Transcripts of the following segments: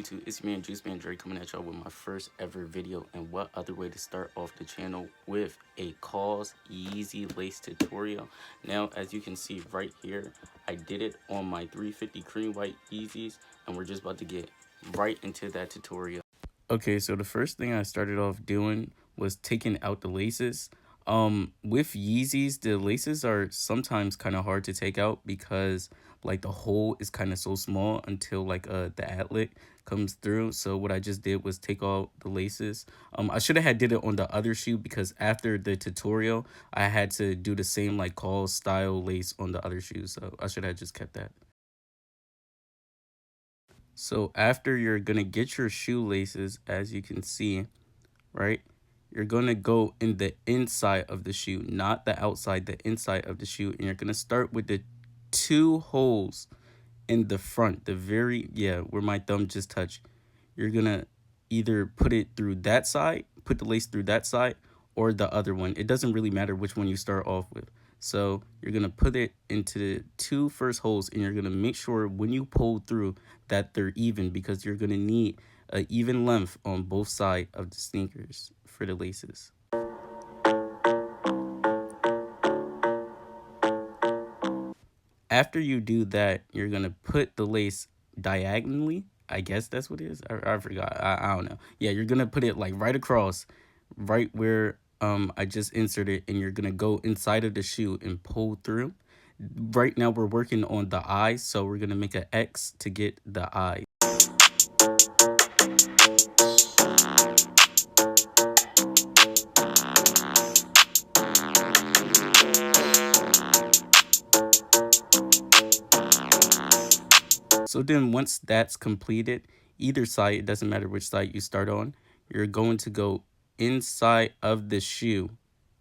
YouTube? It's me and Juice Man Dre coming at y'all with my first ever video, and what other way to start off the channel with a Kaws Yeezy lace tutorial. Now, as you can see right here, I did it on my 350 cream white Yeezys, and we're just about to get right into that tutorial. Okay, so the first thing I started off doing was taking out the laces. With Yeezys, the laces are sometimes kind of hard to take out because like the hole is kind of so small until like the atlet comes through. So what I just did was take out the laces. I should have had did it on the other shoe because after the tutorial I had to do the same like Kaws style lace on the other shoe. So I should have just kept that. So after you're gonna get your shoelaces, as you can see, right? You're gonna go in the inside of the shoe, not the outside, the inside of the shoe. And you're gonna start with the two holes in the front, the very, yeah, where my thumb just touched. You're gonna either put it through that side, put the lace through that side, or the other one. It doesn't really matter which one you start off with. So you're gonna put it into the two first holes, and you're gonna make sure when you pull through that they're even, because you're gonna need an even length on both sides of the sneakers for the laces. After you do that, you're gonna put the lace diagonally. I guess that's what it is. I forgot. I don't know. Yeah, you're gonna put it like right across, right where I just inserted, and you're gonna go inside of the shoe and pull through. Right now we're working on the eyes, so we're gonna make an X to get the eye. So then once that's completed, either side, it doesn't matter which side you start on, you're going to go inside of the shoe,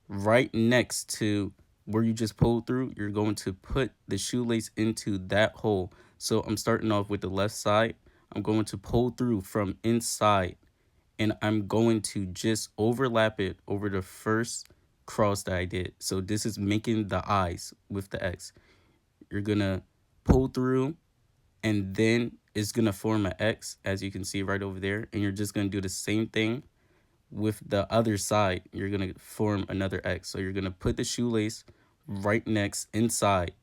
right next to where you just pulled through. You're going to put the shoelace into that hole. So I'm starting off with the left side. I'm going to pull through from inside, and I'm going to just overlap it over the first cross that I did. So this is making the eyes with the X. You're going to pull through, and then it's gonna form an X, as you can see right over there, and you're just gonna do the same thing with the other side. You're gonna form another X. So you're gonna put the shoelace right next inside,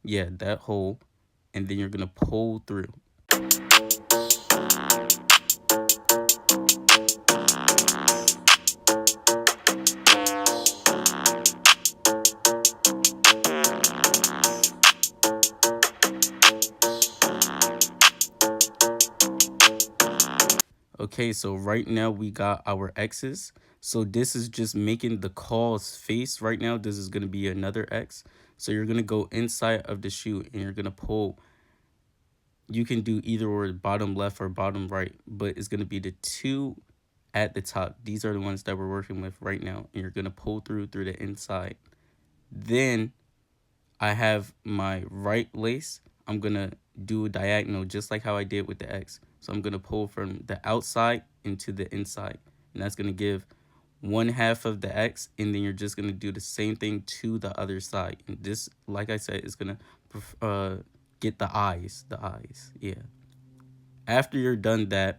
yeah, that hole, and then you're gonna pull through. Okay, so right now we got our X's. So this is just making the Kaws face right now. This is going to be another X. So you're going to go inside of the shoe, and you're going to pull. You can do either or, bottom left or bottom right, but it's going to be the two at the top. These are the ones that we're working with right now, and you're going to pull through the inside. Then I have my right lace. I'm going to do a diagonal just like how I did with the X. So I'm going to pull from the outside into the inside. And that's going to give one half of the X. And then you're just going to do the same thing to the other side. And this, like I said, is going to get the eyes. The eyes, yeah. After you're done that,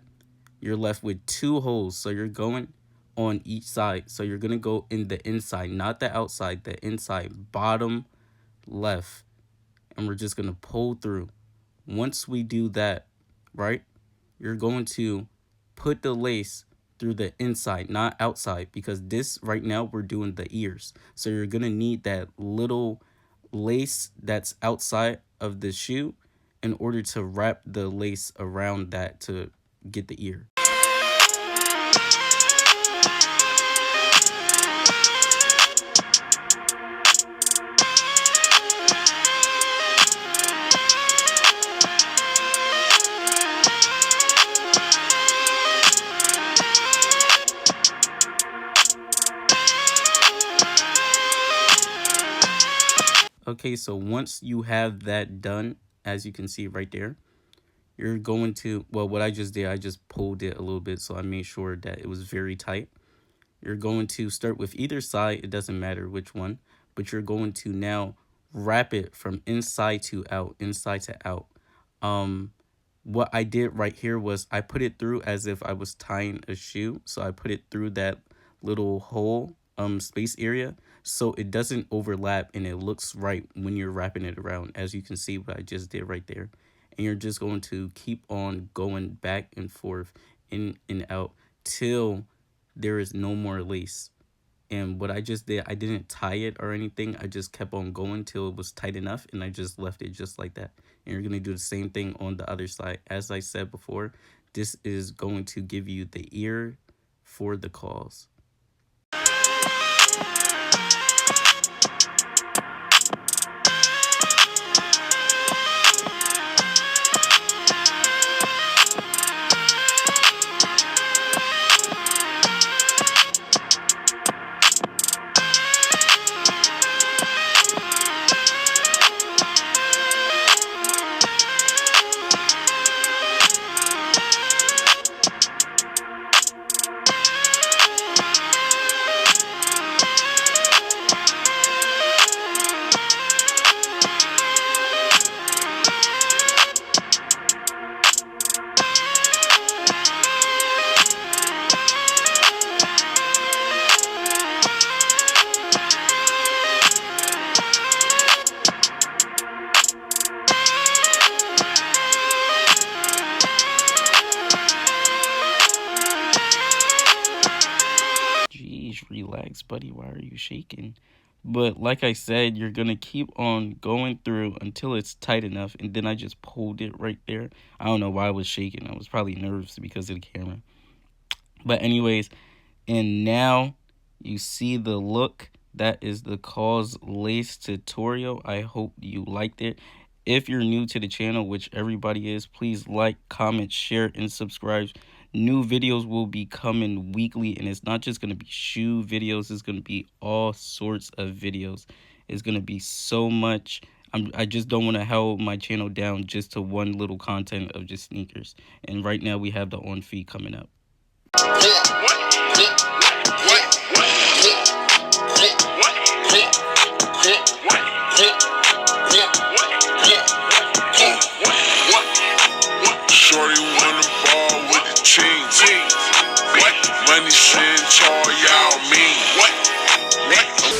you're left with two holes. So you're going on each side. So you're going to go in the inside, not the outside, the inside, bottom left, and we're just going to pull through. Once we do that, right, you're going to put the lace through the inside, not outside, because this right now we're doing the ears. So you're going to need that little lace that's outside of the shoe in order to wrap the lace around that to get the ear. Okay, so once you have that done, as you can see right there, you're going to, well, what I just did, I just pulled it a little bit, so I made sure that it was very tight. You're going to start with either side, it doesn't matter which one, but you're going to now wrap it from inside to out, inside to out. what I did right here was I put it through as if I was tying a shoe. So I put it through that little hole space area so it doesn't overlap and it looks right when you're wrapping it around, as you can see what I just did right there. And you're just going to keep on going back and forth, in and out, till there is no more lace. And what I just did, I didn't tie it or anything. I just kept on going till it was tight enough, and I just left it just like that. And you're going to do the same thing on the other side. As I said before, this is going to give you the ear for the Kaws. Jeez, relax, buddy. Why are you shaking? But like I said, you're going to keep on going through until it's tight enough. And then I just pulled it right there. I don't know why I was shaking. I was probably nervous because of the camera. But anyways, and now you see the look. That is the Kaws lace tutorial. I hope you liked it. If you're new to the channel, which everybody is, please like, comment, share, and subscribe. New videos will be coming weekly, and it's not just going to be shoe videos. It's going to be all sorts of videos. It's going to be so much. I just don't want to hold my channel down just to one little content of just sneakers. And right now we have the on feed coming up.